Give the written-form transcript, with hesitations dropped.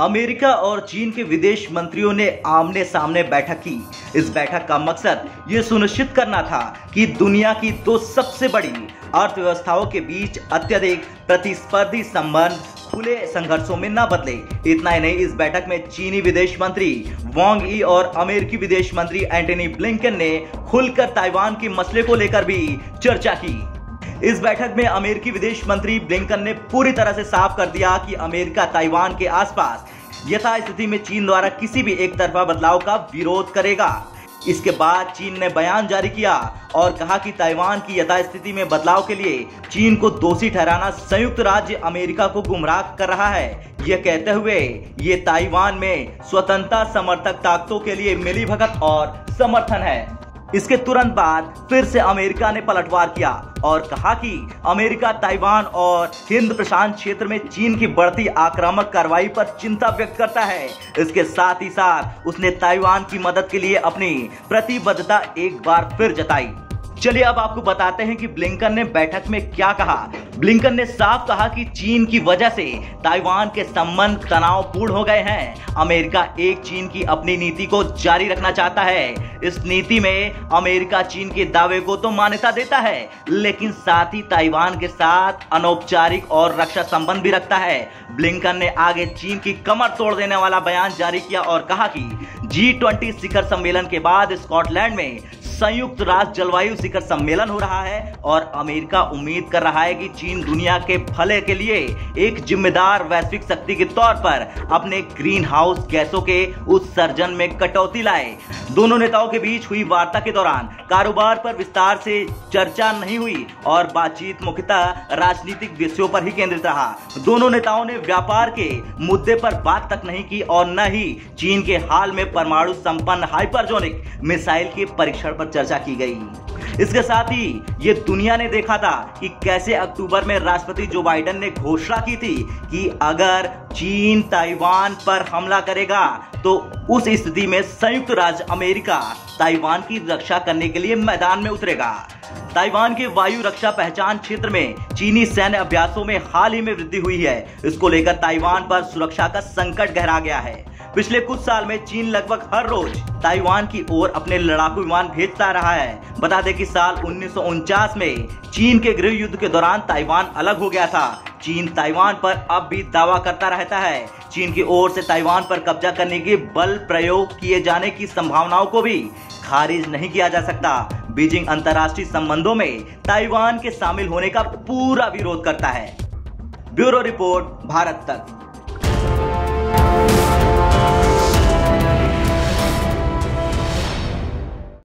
America और चीन के विदेश मंत्रियों ने आमने सामने बैठक की। इस बैठक का मकसद ये सुनिश्चित करना था कि दुनिया की दो सबसे बड़ी अर्थव्यवस्थाओं के बीच अत्यधिक प्रतिस्पर्धी संबंध खुले संघर्षों में न बदले। इतना ही नहीं, इस बैठक में चीनी विदेश मंत्री वांग यी और अमेरिकी विदेश मंत्री एंटनी ब्लिंकन ने खुलकर ताइवान के मसले को लेकर भी चर्चा की। इस बैठक में अमेरिकी विदेश मंत्री ब्लिंकन ने पूरी तरह से साफ कर दिया कि अमेरिका ताइवान के आसपास यथास्थिति में चीन द्वारा किसी भी एक तरफा बदलाव का विरोध करेगा। इसके बाद चीन ने बयान जारी किया और कहा कि ताइवान की यथास्थिति में बदलाव के लिए चीन को दोषी ठहराना संयुक्त राज्य अमेरिका को गुमराह कर रहा है। यह कहते हुए ये ताइवान में स्वतंत्रता समर्थक ताकतों के लिए मिलीभगत और समर्थन है। इसके तुरंत बाद फिर से अमेरिका ने पलटवार किया और कहा कि अमेरिका ताइवान और हिंद प्रशांत क्षेत्र में चीन की बढ़ती आक्रामक कार्रवाई पर चिंता व्यक्त करता है। इसके साथ ही साथ उसने ताइवान की मदद के लिए अपनी प्रतिबद्धता एक बार फिर जताई। चलिए अब आपको बताते हैं कि ब्लिंकन ने बैठक में क्या कहा। ब्लिंकन ने साफ कहा कि चीन की वजह से ताइवान के संबंध तनावपूर्ण हो गए हैं। अमेरिका एक चीन की अपनी नीति को जारी रखना चाहता है। इस नीति में अमेरिका चीन के दावे को तो मान्यता देता है, लेकिन साथ ही ताइवान के साथ अनौपचारिक और रक्षा संबंध भी रखता है। ब्लिंकन ने आगे चीन की कमर तोड़ देने वाला बयान जारी किया और कहा कि G20 शिखर सम्मेलन के बाद स्कॉटलैंड में संयुक्त राष्ट्र जलवायु शिखर सम्मेलन हो रहा है और अमेरिका उम्मीद कर रहा है कि चीन दुनिया के भले के लिए एक जिम्मेदार वैश्विक शक्ति के तौर पर अपने ग्रीन हाउस गैसों के उत्सर्जन में कटौती लाए। दोनों नेताओं के बीच हुई वार्ता के दौरान कारोबार पर विस्तार से चर्चा नहीं हुई और बातचीत मुख्यतः राजनीतिक विषयों पर ही केंद्रित रहा। दोनों नेताओं ने व्यापार के मुद्दे पर बात तक नहीं की और न ही चीन के हाल में परमाणु संपन्न हाइपरसोनिक मिसाइल के परीक्षण पर चर्चा की गई। इसके साथ ही ये दुनिया ने देखा था कि कैसे अक्टूबर में राष्ट्रपति जो बाइडेन ने घोषणा की थी कि अगर चीन ताइवान पर हमला करेगा तो उस स्थिति में संयुक्त राज्य अमेरिका ताइवान की रक्षा करने के लिए मैदान में उतरेगा। ताइवान के वायु रक्षा पहचान क्षेत्र में चीनी सैन्य अभ्यासों में हाल ही में वृद्धि हुई है। इसको लेकर ताइवान पर सुरक्षा का संकट गहरा गया है। पिछले कुछ साल में चीन लगभग हर रोज ताइवान की ओर अपने लड़ाकू विमान भेजता रहा है। बता दें कि साल 1949 में चीन के गृह युद्ध के दौरान ताइवान अलग हो गया था। चीन ताइवान पर अब भी दावा करता रहता है। चीन की ओर से ताइवान पर कब्जा करने के बल प्रयोग किए जाने की संभावनाओं को भी खारिज नहीं किया जा सकता। बीजिंग अंतर्राष्ट्रीय संबंधों में ताइवान के शामिल होने का पूरा विरोध करता है। ब्यूरो रिपोर्ट, भारत तक।